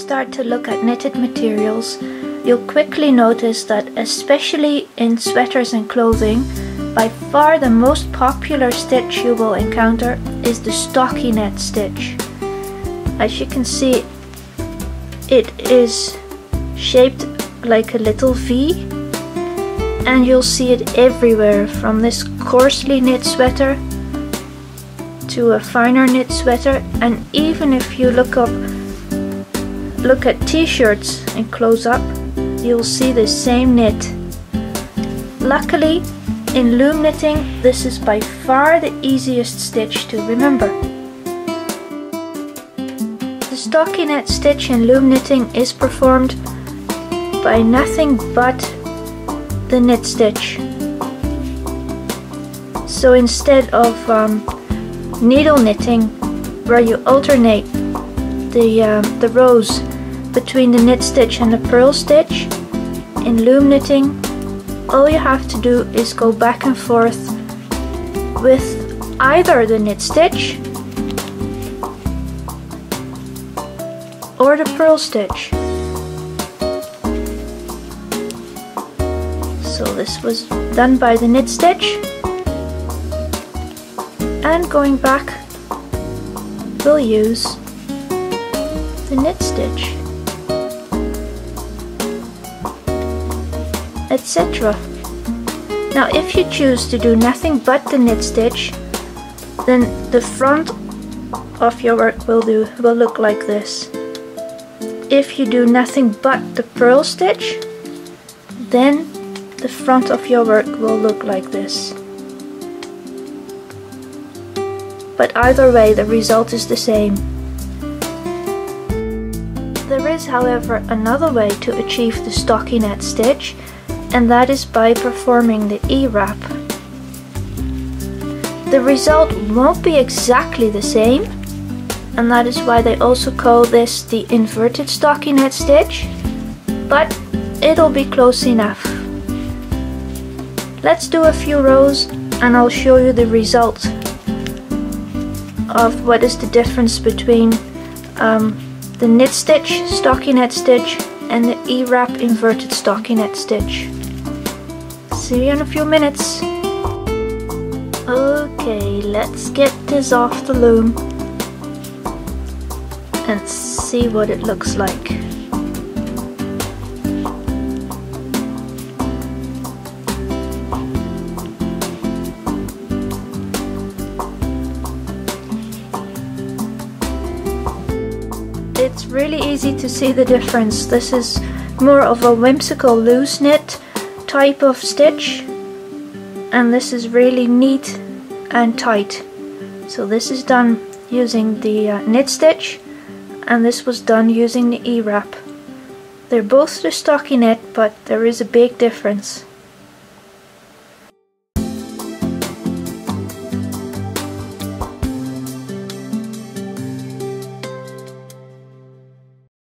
start to look at knitted materials, you'll quickly notice that, especially in sweaters and clothing, by far the most popular stitch you will encounter is the stockinette stitch. As you can see, it is shaped like a little V, and you'll see it everywhere, from this coarsely knit sweater to a finer knit sweater, and even if you look at t-shirts and close up, you'll see the same knit. Luckily, in loom knitting, this is by far the easiest stitch to remember. The stockinette stitch in loom knitting is performed by nothing but the knit stitch. So instead of needle knitting, where you alternate the rows between the knit stitch and the purl stitch, in loom knitting all you have to do is go back and forth with either the knit stitch or the purl stitch. So this was done by the knit stitch, and going back we'll use the knit stitch, etc. Now if you choose to do nothing but the knit stitch, then the front of your work will look like this. If you do nothing but the purl stitch, then the front of your work will look like this. But either way, the result is the same. There is, however, another way to achieve the stockinette stitch, and that is by performing the E-wrap. The result won't be exactly the same, and that is why they also call this the inverted stockinette stitch, but it'll be close enough. Let's do a few rows and I'll show you the result of what is the difference between the knit stitch stockinette stitch and the E-wrap inverted stockinette stitch. See you in a few minutes. Okay, let's get this off the loom and see what it looks like. It's really easy to see the difference. This is more of a whimsical loose knit type of stitch, and this is really neat and tight. So this is done using the knit stitch, and this was done using the E-wrap. They're both the stockinette, but there is a big difference.